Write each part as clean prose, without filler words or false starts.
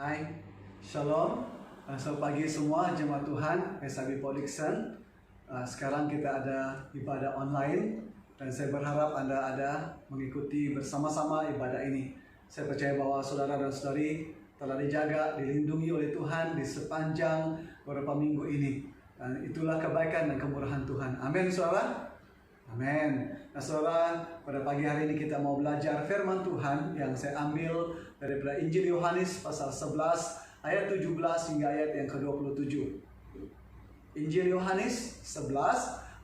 Hai, Shalom. Selamat pagi semua jemaat Tuhan, SIB Podikson. Sekarang kita ada ibadah online dan saya berharap Anda ada mengikuti bersama-sama ibadah ini. Saya percaya bahwa saudara dan saudari telah dijaga, dilindungi oleh Tuhan di sepanjang beberapa minggu ini. Dan itulah kebaikan dan kemurahan Tuhan. Amin, saudara. Amin. Nah, saudara, pada pagi hari ini kita mau belajar firman Tuhan yang saya ambil daripada Injil Yohanes pasal 11 ayat 17 hingga ayat yang ke-27. Injil Yohanes 11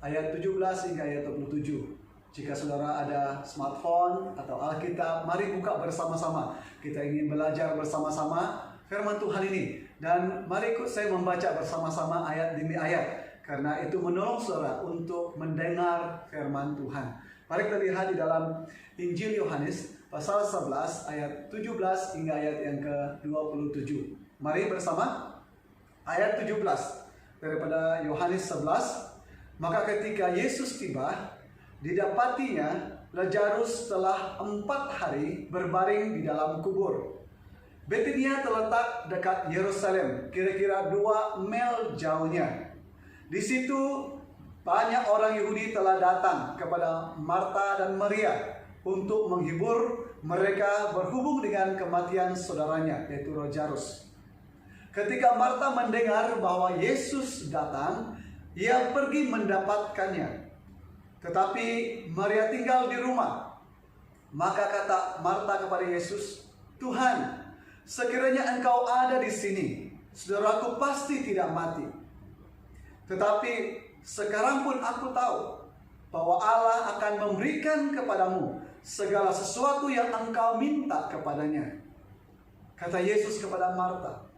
ayat 17 hingga ayat 27. Jika saudara ada smartphone atau Alkitab, mari buka bersama-sama. Kita ingin belajar bersama-sama firman Tuhan ini. Dan mari ikut saya membaca bersama-sama ayat demi ayat. Karena itu menolong saudara untuk mendengar firman Tuhan. Mari kita lihat di dalam Injil Yohanes pasal 11 ayat 17 hingga ayat yang ke-27. Mari bersama ayat 17 daripada Yohanes 11. Maka ketika Yesus tiba, didapatinya Lazarus telah 4 hari berbaring di dalam kubur. Betania terletak dekat Yerusalem, kira-kira 2 mil jauhnya. Di situ banyak orang Yahudi telah datang kepada Marta dan Maria untuk menghibur mereka berhubung dengan kematian saudaranya, yaitu Lazarus. Ketika Marta mendengar bahwa Yesus datang, ia pergi mendapatkannya. Tetapi Maria tinggal di rumah. Maka kata Marta kepada Yesus, "Tuhan, sekiranya Engkau ada di sini, saudaraku pasti tidak mati. Tetapi sekarang pun aku tahu bahwa Allah akan memberikan kepadamu segala sesuatu yang engkau minta kepadanya." Kata Yesus kepada Marta,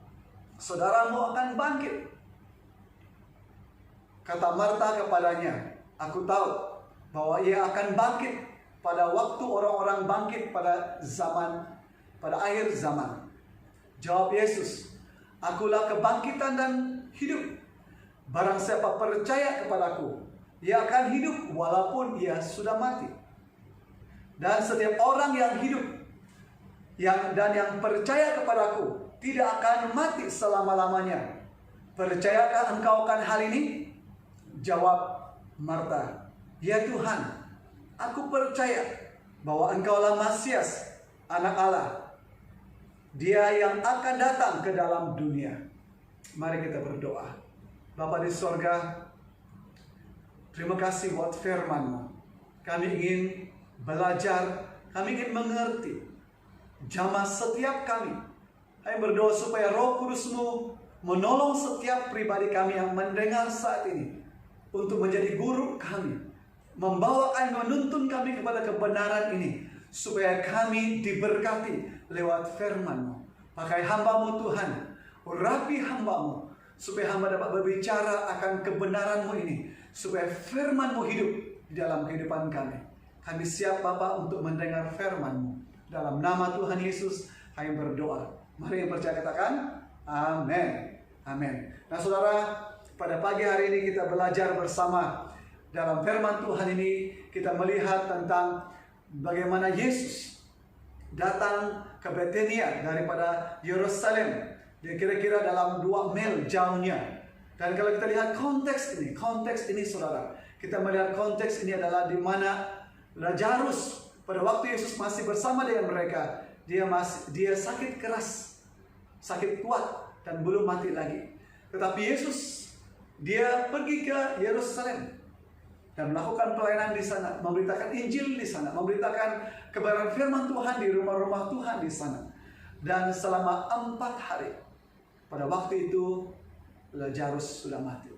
"Saudaramu akan bangkit." Kata Marta kepadanya, "Aku tahu bahwa ia akan bangkit pada waktu orang-orang bangkit pada akhir zaman." Jawab Yesus, "Akulah kebangkitan dan hidup. Barang siapa percaya kepadaku, ia akan hidup walaupun ia sudah mati. Dan setiap orang yang hidup dan yang percaya kepadaku tidak akan mati selama-lamanya. Percayakah engkau akan hal ini?" Jawab Marta, "Ya Tuhan, aku percaya bahwa engkaulah Masias, Anak Allah, Dia yang akan datang ke dalam dunia." Mari kita berdoa. Bapa di sorga, terima kasih buat firman-Mu. Kami ingin belajar, kami ingin mengerti. Jamah setiap kami. Kami berdoa supaya Roh Kudus-Mu menolong setiap pribadi kami yang mendengar saat ini untuk menjadi guru kami, membawa kami, menuntun kami kepada kebenaran ini, supaya kami diberkati lewat firman-Mu. Pakai hamba-Mu Tuhan, urapi hamba-Mu, supaya hamba dapat berbicara akan kebenaran-Mu ini, supaya firman-Mu hidup di dalam kehidupan kami. Kami siap Bapa untuk mendengar firman-Mu. Dalam nama Tuhan Yesus kami berdoa. Mari yang percaya katakan amin. Amin. Nah saudara, pada pagi hari ini kita belajar bersama. Dalam firman Tuhan ini kita melihat tentang bagaimana Yesus datang ke Betania daripada Yerusalem. Dia kira-kira dalam 2 mil jauhnya. Dan kalau kita lihat konteks ini saudara, kita melihat konteks ini adalah di mana Lazarus pada waktu Yesus masih bersama dengan mereka, dia sakit keras, sakit kuat dan belum mati lagi. Tetapi Yesus dia pergi ke Yerusalem dan melakukan pelayanan di sana, memberitakan Injil di sana, memberitakan kebenaran firman Tuhan di rumah-rumah Tuhan di sana. Dan selama 4 hari, pada waktu itu Lazarus sudah mati.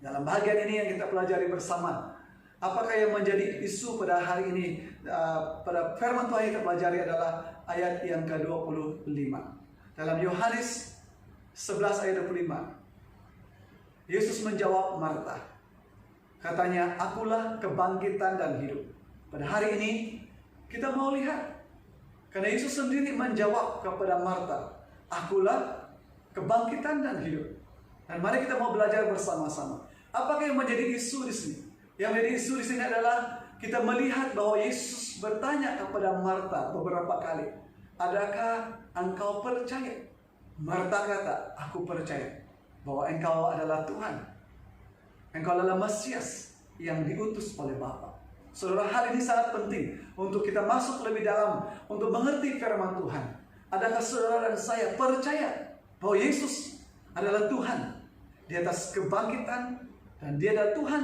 Dalam bagian ini yang kita pelajari bersama, apakah yang menjadi isu pada hari ini, pada firman Tuhan yang kita pelajari adalah ayat yang ke-25. Dalam Yohanes 11 ayat 25, Yesus menjawab Marta. Katanya, "Akulah kebangkitan dan hidup." Pada hari ini kita mau lihat, karena Yesus sendiri menjawab kepada Marta, "Akulah kebangkitan dan hidup." Dan mari kita mau belajar bersama-sama. Apakah yang menjadi isu di sini? Yang menjadi isu di sini adalah kita melihat bahwa Yesus bertanya kepada Marta beberapa kali, "Adakah engkau percaya Marta kata, aku percaya bahwa Engkau adalah Tuhan. Engkau adalah Mesias yang diutus oleh Bapa. Saudara, hal ini sangat penting untuk kita masuk lebih dalam untuk mengerti firman Tuhan. Adakah saudara dan saya percaya bahwa Yesus adalah Tuhan di atas kebangkitan, dan Dia adalah Tuhan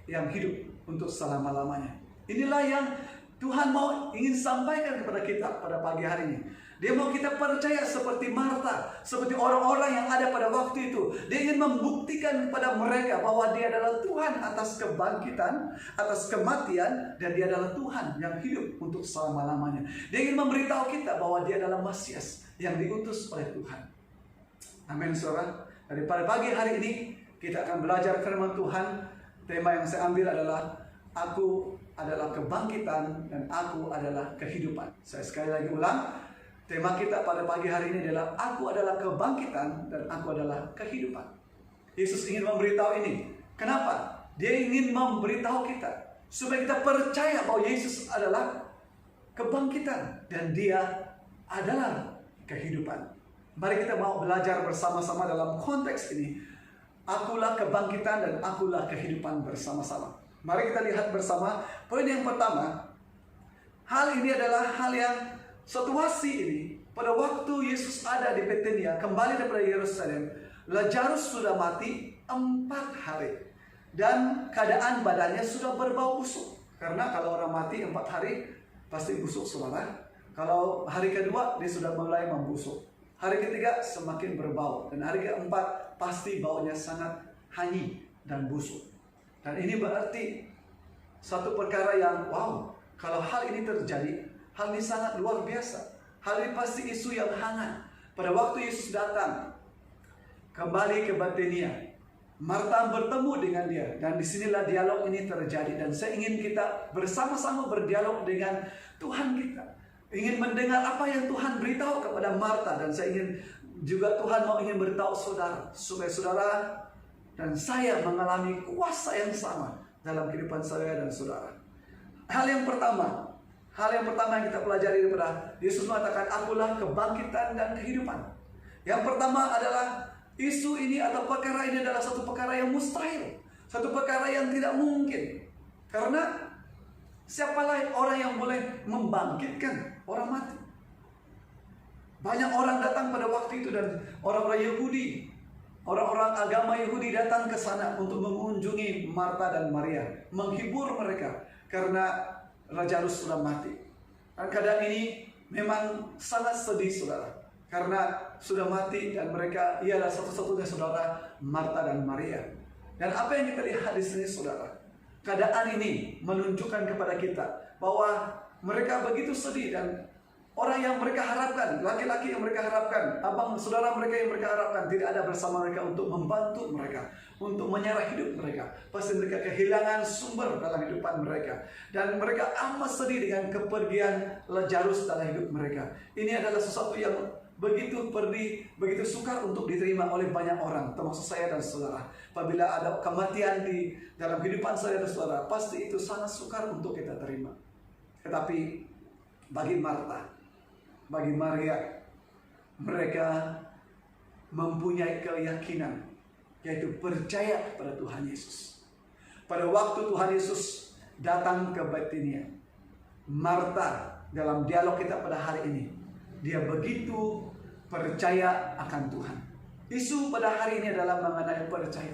yang hidup untuk selama-lamanya? Inilah yang Tuhan ingin sampaikan kepada kita pada pagi hari ini. Dia mau kita percaya seperti Marta, seperti orang-orang yang ada pada waktu itu. Dia ingin membuktikan kepada mereka bahwa Dia adalah Tuhan atas kebangkitan, atas kematian, dan Dia adalah Tuhan yang hidup untuk selama-lamanya. Dia ingin memberitahu kita bahwa Dia adalah Mesias yang diutus oleh Tuhan. Amin, saudara. Pada pagi hari ini kita akan belajar firman Tuhan. Tema yang saya ambil adalah Aku adalah kebangkitan dan Aku adalah kehidupan. Saya sekali lagi ulang. Tema kita pada pagi hari ini adalah Aku adalah kebangkitan dan Aku adalah kehidupan. Yesus ingin memberitahu ini. Kenapa? Dia ingin memberitahu kita supaya kita percaya bahwa Yesus adalah kebangkitan dan Dia adalah kehidupan. Mari kita mau belajar bersama-sama dalam konteks ini. Akulah kebangkitan dan Akulah kehidupan bersama-sama. Mari kita lihat bersama. Poin yang pertama, hal ini adalah hal yang situasi ini pada waktu Yesus ada di Betania, kembali daripada Yerusalem. Lazarus sudah mati 4 hari dan keadaan badannya sudah berbau busuk. Karena kalau orang mati 4 hari pasti busuk, saudara. Kalau hari kedua dia sudah mulai membusuk, hari ketiga semakin berbau, dan hari keempat pasti baunya sangat hanyut dan busuk. Dan ini berarti satu perkara yang wow, kalau hal ini terjadi, hal ini sangat luar biasa. Hal ini pasti isu yang hangat. Pada waktu Yesus datang kembali ke Betania, Marta bertemu dengan Dia, dan disinilah dialog ini terjadi. Dan saya ingin kita bersama-sama berdialog dengan Tuhan kita, ingin mendengar apa yang Tuhan beritahu kepada Marta. Dan saya ingin juga Tuhan ingin beritahu saudara, supaya saudara dan saya mengalami kuasa yang sama dalam kehidupan saya dan saudara. Hal yang pertama yang kita pelajari daripada Yesus mengatakan, Akulah kebangkitan dan kehidupan. Yang pertama adalah isu ini atau perkara ini adalah satu perkara yang mustahil, satu perkara yang tidak mungkin. Karena siapalah orang yang boleh membangkitkan orang mati? Banyak orang datang pada waktu itu, dan orang-orang Yahudi, orang-orang agama Yahudi datang ke sana untuk mengunjungi Marta dan Maria, menghibur mereka karena Lazarus sudah mati. Dan keadaan ini memang sangat sedih, saudara, karena sudah mati dan mereka ialah satu-satunya saudara Marta dan Maria. Dan apa yang kita lihat di sini, saudara, keadaan ini menunjukkan kepada kita bahwa mereka begitu sedih, dan orang yang mereka harapkan, laki-laki yang mereka harapkan, abang saudara mereka yang mereka harapkan tidak ada bersama mereka untuk membantu mereka, untuk menyerah hidup mereka. Pasti mereka kehilangan sumber dalam kehidupan mereka, dan mereka amat sedih dengan kepergian Lazarus dalam hidup mereka. Ini adalah sesuatu yang begitu pedih, begitu sukar untuk diterima oleh banyak orang, termasuk saya dan saudara. Apabila ada kematian di dalam kehidupan saya dan saudara, pasti itu sangat sukar untuk kita terima. Tetapi bagi Marta, bagi Maria, mereka mempunyai keyakinan, yaitu percaya pada Tuhan Yesus. Pada waktu Tuhan Yesus datang ke Betania, Marta dalam dialog kita pada hari ini, dia begitu percaya akan Tuhan. Isu pada hari ini adalah mengenai percaya.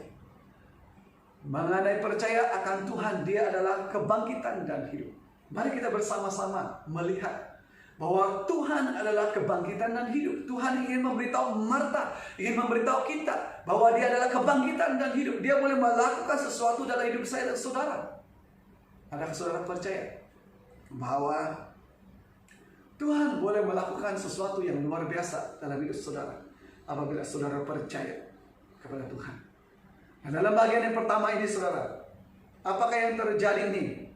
Mengenai percaya akan Tuhan, Dia adalah kebangkitan dan hidup. Mari kita bersama-sama melihat bahwa Tuhan adalah kebangkitan dan hidup. Tuhan ingin memberitahu Marta, ingin memberitahu kita bahwa Dia adalah kebangkitan dan hidup. Dia boleh melakukan sesuatu dalam hidup saya dan saudara. Adakah saudara percaya bahwa Tuhan boleh melakukan sesuatu yang luar biasa dalam hidup saudara apabila saudara percaya kepada Tuhan? Dan dalam bagian yang pertama ini, saudara, apakah yang terjadi ini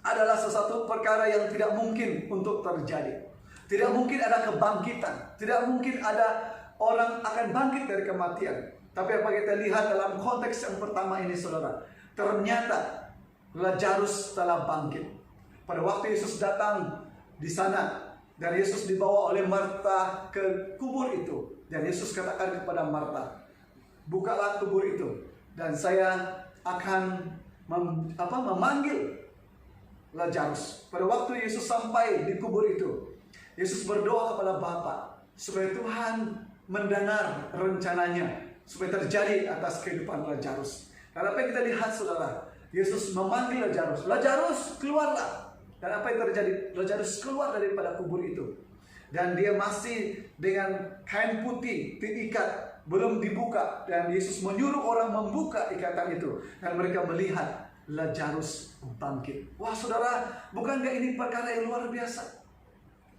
adalah sesuatu perkara yang tidak mungkin untuk terjadi. Tidak mungkin ada kebangkitan, tidak mungkin ada orang akan bangkit dari kematian. Tapi apa kita lihat dalam konteks yang pertama ini, saudara, ternyata Lazarus telah bangkit. Pada waktu Yesus datang di sana, Dan Yesus dibawa oleh Marta ke kubur itu. Dan Yesus katakan kepada Marta, bukalah kubur itu, dan saya akan memanggil Lazarus. Pada waktu Yesus sampai di kubur itu, Yesus berdoa kepada Bapa supaya Tuhan mendengar rencananya, supaya terjadi atas kehidupan Lazarus. Dan apa yang kita lihat, saudara, Yesus memanggil Lazarus, Lazarus keluarlah. Dan apa yang terjadi? Lazarus keluar daripada kubur itu. Dan dia masih dengan kain putih diikat, belum dibuka. Dan Yesus menyuruh orang membuka ikatan itu. Dan mereka melihat Lazarus bangkit. Wah saudara, bukankah ini perkara yang luar biasa?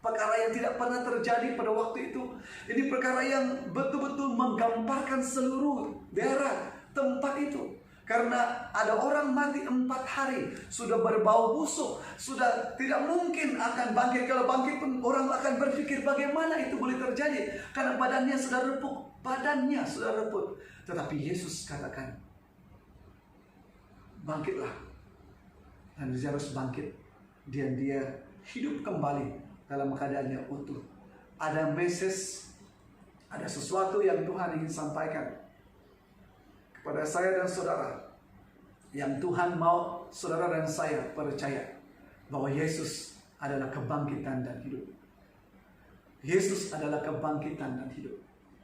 Perkara yang tidak pernah terjadi pada waktu itu. Ini perkara yang betul-betul menggambarkan seluruh daerah tempat itu. Karena ada orang mati 4 hari, sudah berbau busuk, sudah tidak mungkin akan bangkit. Kalau bangkit pun orang akan berpikir bagaimana itu boleh terjadi. Karena badannya sudah reput, Tetapi Yesus katakan, bangkitlah. Dan Lazarus bangkit. Dan dia hidup kembali dalam keadaannya utuh. Ada message, ada sesuatu yang Tuhan ingin sampaikan kepada saya dan saudara, yang Tuhan mau saudara dan saya percaya bahwa Yesus adalah kebangkitan dan hidup. Yesus adalah kebangkitan dan hidup.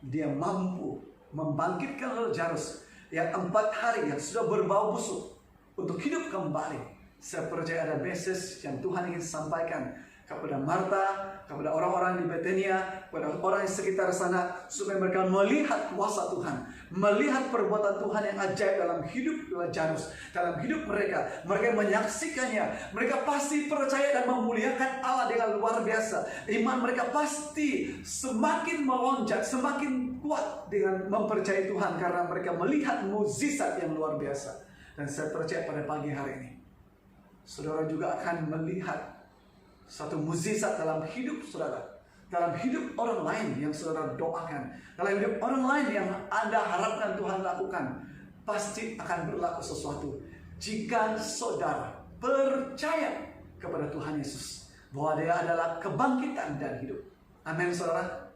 Dia mampu membangkitkan Lazarus yang 4 hari yang sudah berbau busuk untuk hidup kembali. Saya percaya ada message yang Tuhan ingin sampaikan kepada Marta, kepada orang-orang di Betania, kepada orang di sekitar sana, supaya mereka melihat kuasa Tuhan, melihat perbuatan Tuhan yang ajaib dalam hidup Lazarus, dalam hidup mereka. Mereka menyaksikannya, mereka pasti percaya dan memuliakan Allah dengan luar biasa. Iman mereka pasti semakin melonjak, semakin kuat dengan mempercayai Tuhan, karena mereka melihat mukjizat yang luar biasa. Dan saya percaya pada pagi hari ini, saudara juga akan melihat satu mukjizat dalam hidup saudara, dalam hidup orang lain yang saudara doakan, dalam hidup orang lain yang Anda harapkan Tuhan lakukan. Pasti akan berlaku sesuatu jika saudara percaya kepada Tuhan Yesus, bahwa Dia adalah kebangkitan dan hidup. Amin saudara.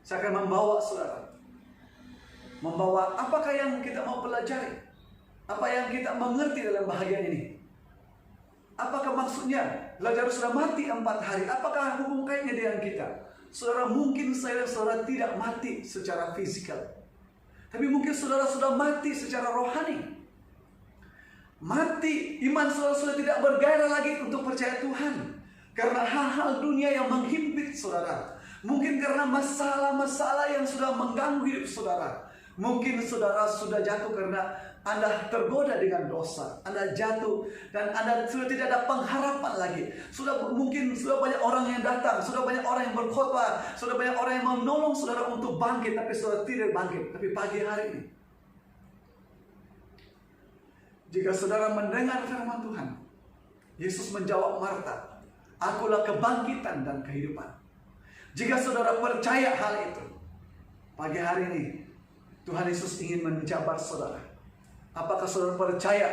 Saya akan membawa apakah yang kita mau pelajari, apa yang kita mengerti dalam bahagian ini. Apakah maksudnya Lazarus sudah mati 4 hari? Apakah hubung kaitnya dengan kita? Saudara, mungkin saya dan saudara tidak mati secara fisikal, tapi mungkin saudara sudah mati secara rohani. Mati, iman saudara sudah tidak bergairah lagi untuk percaya Tuhan, karena hal-hal dunia yang menghimpit saudara. Mungkin karena masalah-masalah yang sudah mengganggu hidup saudara. Mungkin saudara sudah jatuh karena Anda tergoda dengan dosa, Anda jatuh dan Anda sudah tidak ada pengharapan lagi. Mungkin sudah banyak orang yang datang, sudah banyak orang yang berkhotbah, sudah banyak orang yang menolong saudara untuk bangkit, tapi saudara tidak bangkit. Tapi pagi hari ini, jika saudara mendengar firman Tuhan, Yesus menjawab Marta, "Akulah kebangkitan dan kehidupan." Jika saudara percaya hal itu, pagi hari ini Tuhan Yesus ingin menjabat saudara. Apakah saudara percaya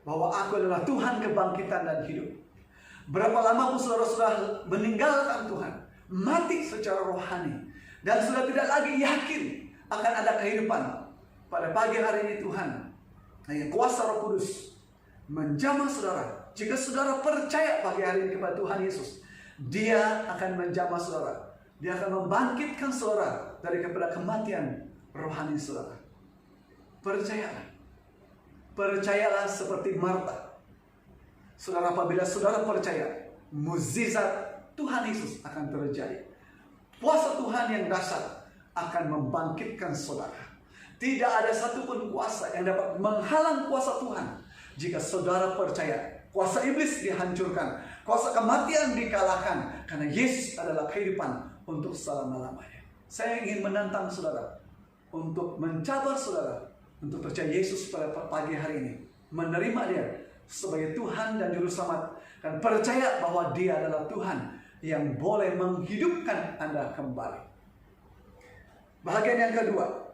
bahwa aku adalah Tuhan kebangkitan dan hidup? Berapa lama pun saudara sudah meninggalkan Tuhan, mati secara rohani, dan sudah tidak lagi yakin akan ada kehidupan. Pada pagi hari ini Tuhan, dengan kuasa Roh Kudus, menjamah saudara. Jika saudara percaya pagi hari ini kepada Tuhan Yesus, Dia akan menjamah saudara. Dia akan membangkitkan saudara dari kepada kematian rohani saudara. Percayalah. Percayalah seperti Marta. Saudara, apabila saudara percaya, mukjizat Tuhan Yesus akan terjadi. Kuasa Tuhan yang dahsyat akan membangkitkan saudara. Tidak ada satupun kuasa yang dapat menghalang kuasa Tuhan. Jika saudara percaya, kuasa iblis dihancurkan, kuasa kematian dikalahkan, karena Yesus adalah kehidupan untuk selama-lamanya. Saya ingin menantang saudara untuk mencabar saudara untuk percaya Yesus pada pagi hari ini, menerima Dia sebagai Tuhan dan Juru Selamat, dan percaya bahwa Dia adalah Tuhan yang boleh menghidupkan Anda kembali. Bahagian yang kedua,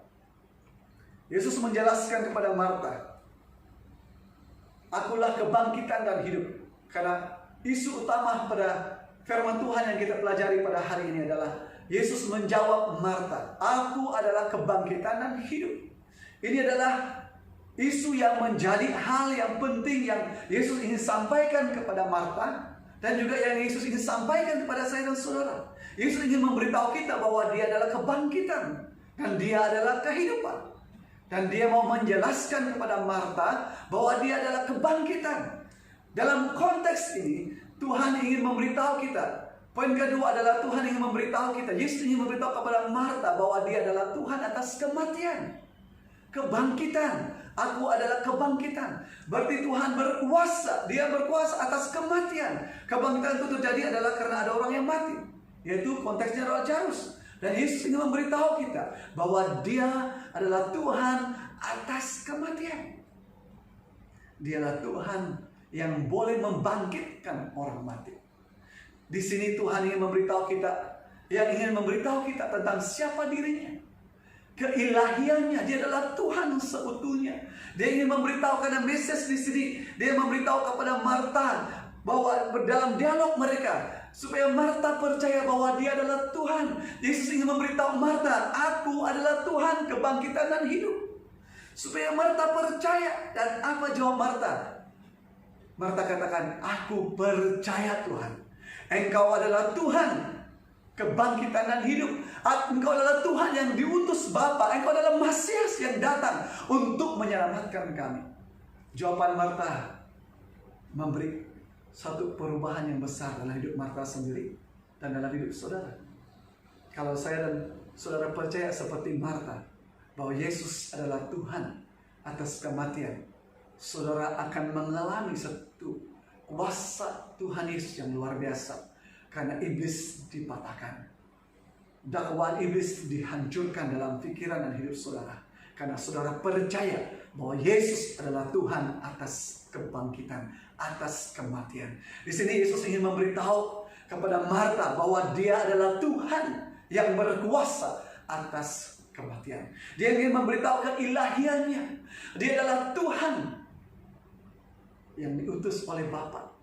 Yesus menjelaskan kepada Marta, "Akulah kebangkitan dan hidup." Karena isu utama pada Firman Tuhan yang kita pelajari pada hari ini adalah Yesus menjawab Marta, "Aku adalah kebangkitan dan hidup." Ini adalah isu yang menjadi hal yang penting yang Yesus ingin sampaikan kepada Marta, dan juga yang Yesus ingin sampaikan kepada saya dan saudara. Yesus ingin memberitahu kita bahwa Dia adalah kebangkitan dan Dia adalah kehidupan. Dan Dia mau menjelaskan kepada Marta bahwa Dia adalah kebangkitan. Dalam konteks ini, Tuhan ingin memberitahu kita. Poin kedua adalah Tuhan ingin memberitahu kita. Yesus ingin memberitahu kepada Marta bahwa Dia adalah Tuhan atas kematian. Kebangkitan. Aku adalah kebangkitan. Berarti Tuhan berkuasa. Dia berkuasa atas kematian. Kebangkitan itu terjadi adalah karena ada orang yang mati, yaitu konteksnya Lazarus. Dan Yesus ingin memberitahu kita bahwa Dia adalah Tuhan atas kematian. Dia adalah Tuhan yang boleh membangkitkan orang mati. Di sini Tuhan ingin memberitahu kita, ingin memberitahu kita tentang siapa dirinya, keilahiannya. Dia adalah Tuhan seutuhnya. Dia ingin memberitahu, karena message di sini Dia memberitahu kepada Marta bahwa dalam dialog mereka, supaya Marta percaya bahwa Dia adalah Tuhan. Yesus ingin memberitahu Marta, "Aku adalah Tuhan kebangkitan dan hidup." Supaya Marta percaya. Dan apa jawab Marta? Marta katakan, "Aku percaya Tuhan. Engkau adalah Tuhan kebangkitan dan hidup. Engkau adalah Tuhan yang diutus Bapa. Engkau adalah Mesias yang datang untuk menyelamatkan kami." Jawaban Marta memberi satu perubahan yang besar dalam hidup Marta sendiri dan dalam hidup saudara. Kalau saya dan saudara percaya seperti Marta bahwa Yesus adalah Tuhan atas kematian, saudara akan mengalami satu kuasa Tuhan Yesus yang luar biasa. Karena iblis dipatahkan, dakwaan iblis dihancurkan dalam pikiran dan hidup saudara. Karena saudara percaya bahwa Yesus adalah Tuhan atas kebangkitan, atas kematian. Di sini Yesus ingin memberitahu kepada Marta bahwa Dia adalah Tuhan yang berkuasa atas kematian. Dia ingin memberitahu keilahiannya. Dia adalah Tuhan yang diutus oleh Bapa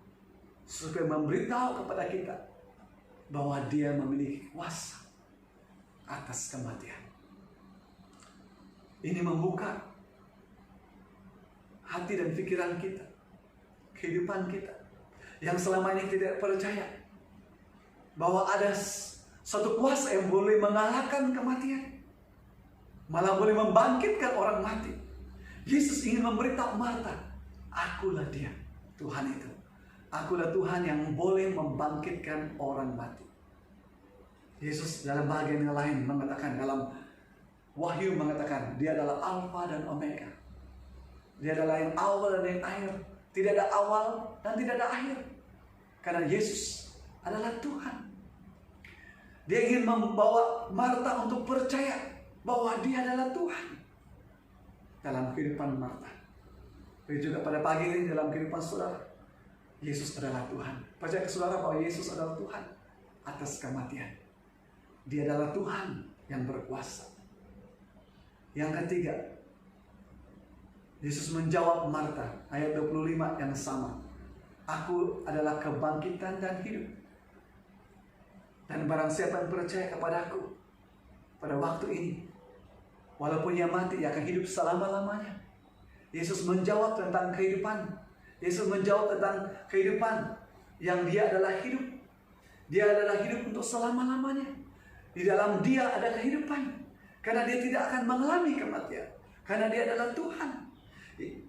supaya memberitahu kepada kita bahwa Dia memiliki kuasa atas kematian. Ini membuka hati dan pikiran kita, kehidupan kita yang selama ini tidak percaya bahwa ada suatu kuasa yang boleh mengalahkan kematian, malah boleh membangkitkan orang mati. Yesus ingin memberitahu Marta, "Akulah Dia, Tuhan itu. Akulah Tuhan yang boleh membangkitkan orang mati." Yesus dalam bagian yang lain mengatakan, dalam Wahyu mengatakan, Dia adalah Alfa dan Omega. Dia adalah yang awal dan yang akhir. Tidak ada awal dan tidak ada akhir. Karena Yesus adalah Tuhan. Dia ingin membawa Marta untuk percaya bahwa Dia adalah Tuhan dalam kehidupan Marta. Begitu juga pada pagi ini dalam kehidupan saudara, Yesus adalah Tuhan. Percaya ke saudara bahwa Yesus adalah Tuhan atas kematian. Dia adalah Tuhan yang berkuasa. Yang ketiga, Yesus menjawab Marta, ayat 25 yang sama. "Aku adalah kebangkitan dan hidup. Dan barang siapa yang percaya kepadaku pada waktu ini, walaupun ia mati, ia akan hidup selama-lamanya." Yesus menjawab tentang kehidupan. Yesus menjawab tentang kehidupan yang Dia adalah hidup. Dia adalah hidup untuk selama-lamanya. Di dalam Dia ada kehidupan. Karena Dia tidak akan mengalami kematian. Karena Dia adalah Tuhan.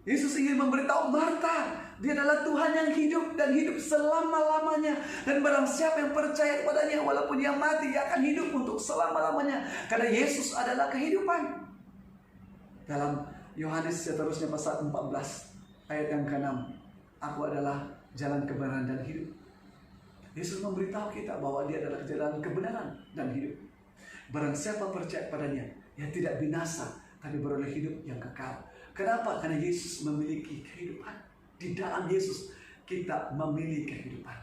Yesus ingin memberitahu Marta, Dia adalah Tuhan yang hidup dan hidup selama-lamanya. Dan barang siapa yang percaya kepadanya, walaupun dia mati, dia akan hidup untuk selama-lamanya. Karena Yesus adalah kehidupan. Dalam Yohanes seterusnya pasal 14 ayat yang ke-6, "Aku adalah jalan kebenaran dan hidup." Yesus memberitahu kita bahwa Dia adalah jalan kebenaran dan hidup. Barang siapa percaya padanya, ia tidak binasa, tapi beroleh hidup yang kekal. Kenapa? Karena Yesus memiliki kehidupan. Di dalam Yesus kita memiliki kehidupan.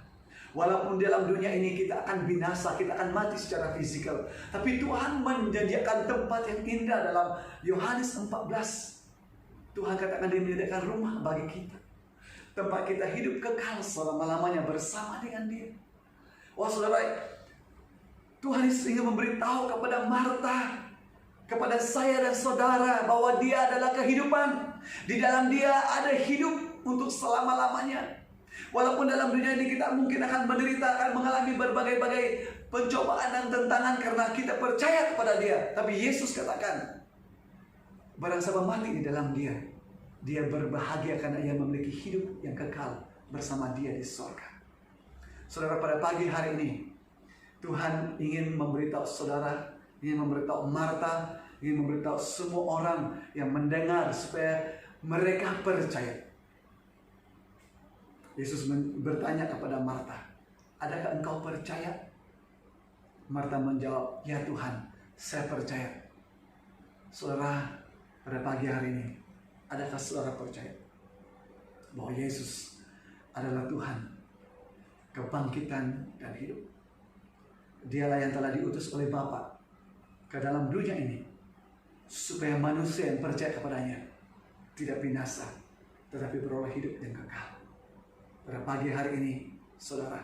Walaupun dalam dunia ini kita akan binasa, kita akan mati secara fisikal, tapi Tuhan menyediakan tempat yang indah. Dalam Yohanes 14, Tuhan katakan Dia menyediakan rumah bagi kita, tempat kita hidup kekal selama-lamanya bersama dengan Dia. Wah saudara, Tuhan Yesus ingin memberitahu kepada Marta, kepada saya dan saudara, bahwa Dia adalah kehidupan. Di dalam Dia ada hidup untuk selama-lamanya. Walaupun dalam dunia ini kita mungkin akan menderita, akan mengalami berbagai-bagai pencobaan dan tantangan karena kita percaya kepada Dia. Tapi Yesus katakan, barang siapa mati di dalam Dia, dia berbahagia karena ia memiliki hidup yang kekal bersama Dia di surga. Saudara, pada pagi hari ini Tuhan ingin memberitahu saudara, ingin memberitahu Marta, ingin memberitahu semua orang yang mendengar supaya mereka percaya. Yesus bertanya kepada Marta, adakah engkau percaya? Marta menjawab, ya Tuhan, saya percaya. Saudara, pada pagi hari ini, adakah saudara percaya bahwa Yesus adalah Tuhan, kebangkitan dan hidup? Dialah yang telah diutus oleh Bapa ke dalam dunia ini supaya manusia yang percaya kepadanya tidak binasa, tetapi beroleh hidup yang kekal. Pada pagi hari ini, saudara,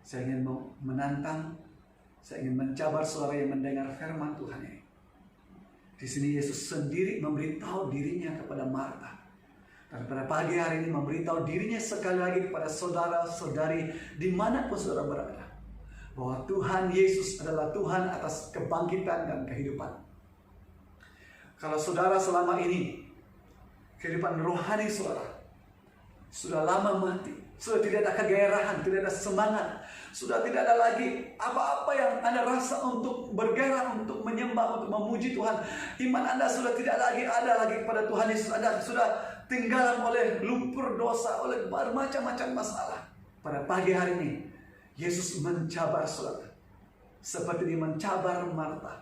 saya ingin menantang, saya ingin mencabar saudara yang mendengar firman Tuhan ini. Di sini Yesus sendiri memberitahu dirinya kepada Marta. Dan pada pagi hari ini memberitahu dirinya sekali lagi kepada saudara-saudari dimanapun saudara berada, bahwa Tuhan Yesus adalah Tuhan atas kebangkitan dan kehidupan. Kalau saudara selama ini kehidupan rohani saudara sudah lama mati, sudah tidak ada kegairahan, tidak ada semangat, sudah tidak ada lagi apa-apa yang Anda rasa untuk bergairah, untuk menyembah, untuk memuji Tuhan. Iman Anda sudah tidak lagi ada lagi kepada Tuhan Yesus. Anda sudah tinggalan oleh lumpur dosa, oleh bermacam-macam masalah. Pada pagi hari ini Yesus mencabar saudara seperti Dia mencabar Marta.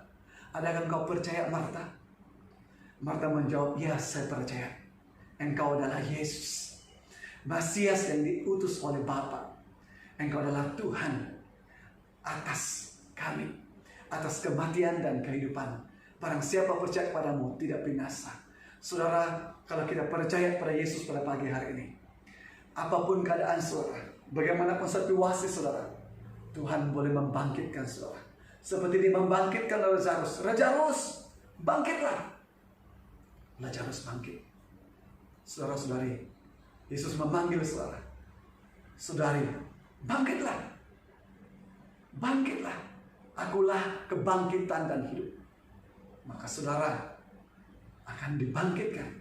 Adakah engkau percaya, Marta? Marta menjawab, ya saya percaya. Engkau adalah Yesus, Masias yang diutus oleh Bapa. Engkau adalah Tuhan atas kami, atas kematian dan kehidupan. Barang siapa percaya kepadamu tidak binasa. Saudara, kalau kita percaya pada Yesus pada pagi hari ini, apapun keadaan saudara, bagaimanapun situasi saudara, Tuhan boleh membangkitkan saudara. Seperti Dia membangkitkan Lazarus. Lazarus, bangkitlah. Lazarus bangkit. Saudara-saudari, Yesus memanggil saudara, saudari, bangkitlah. Bangkitlah. Akulah kebangkitan dan hidup. Maka saudara akan dibangkitkan.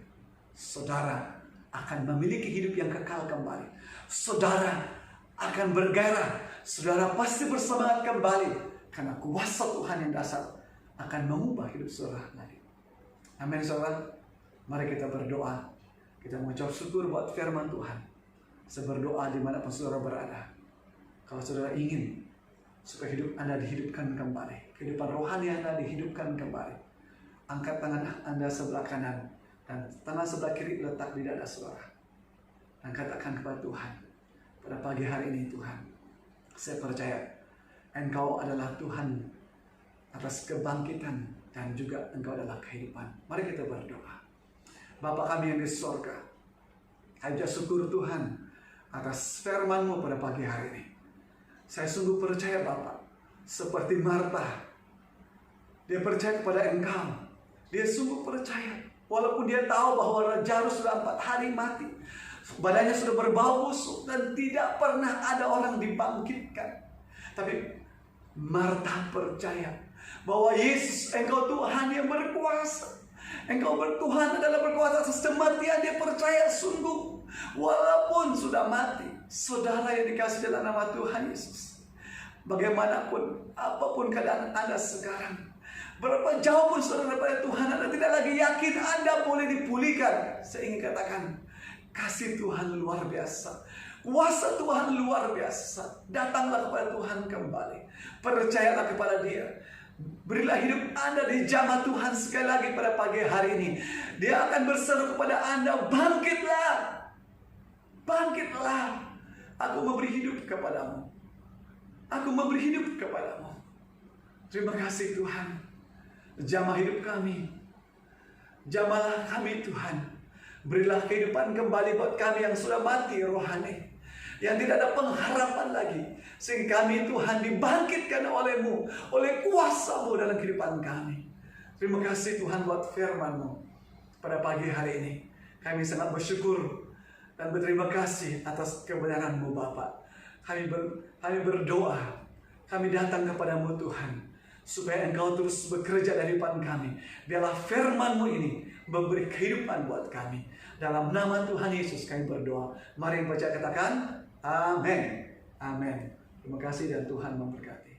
Saudara akan memiliki hidup yang kekal kembali. Saudara akan bergairah. Saudara pasti bersemangat kembali. Karena kuasa Tuhan yang dasar akan mengubah hidup saudara lagi. Amin saudara. Mari kita berdoa. Kita mengucap syukur buat firman Tuhan. Saya berdoa dimanapun saudara berada. Kalau saudara ingin supaya hidup Anda dihidupkan kembali, kehidupan rohani Anda dihidupkan kembali, angkat tangan Anda sebelah kanan dan tangan sebelah kiri letak di dada saudara. Dan katakan kepada Tuhan, pada pagi hari ini Tuhan, saya percaya Engkau adalah Tuhan atas kebangkitan dan juga Engkau adalah kehidupan. Mari kita berdoa. Bapa kami yang di surga, aja syukur Tuhan atas firman-Mu pada pagi hari ini. Saya sungguh percaya Bapa, seperti Marta, dia percaya kepada Engkau. Dia sungguh percaya, walaupun dia tahu bahwa Lazarus sudah 4 hari mati, badannya sudah berbau busuk dan tidak pernah ada orang dibangkitkan. Tapi Marta percaya bahwa Yesus, Engkau Tuhan yang berkuasa. Engkau bertuhan adalah berkuasa atas kematian. Dia percaya sungguh, walaupun sudah mati. Saudara yang dikasih dalam nama Tuhan Yesus, bagaimanapun, apapun keadaan Anda sekarang, berapa jauh pun saudara daripada Tuhan, Anda tidak lagi yakin Anda boleh dipulihkan. Saya ingin katakan, kasih Tuhan luar biasa, kuasa Tuhan luar biasa. Datanglah kepada Tuhan kembali, percayalah kepada Dia. Berilah hidup Anda di jamaah Tuhan sekali lagi pada pagi hari ini. Dia akan berseru kepada Anda, bangkitlah, bangkitlah. Aku memberi hidup kepadamu. Aku memberi hidup kepadamu. Terima kasih Tuhan. Jamah hidup kami. Jamahlah kami Tuhan. Berilah kehidupan kembali buat kami yang sudah mati rohani. yang tidak ada pengharapan lagi. Sehingga kami Tuhan dibangkitkan oleh-Mu, oleh kuasa-Mu dalam kehidupan kami. Terima kasih Tuhan buat firman-Mu pada pagi hari ini. Kami sangat bersyukur dan berterima kasih atas kebenaran-Mu Bapa. Kami berdoa, kami datang kepadamu Tuhan, supaya Engkau terus bekerja dari depan kami. Biarlah firman-Mu ini memberi kehidupan buat kami. Dalam nama Tuhan Yesus kami berdoa. Mari baca, katakan amin. Amin. Terima kasih dan Tuhan memberkati.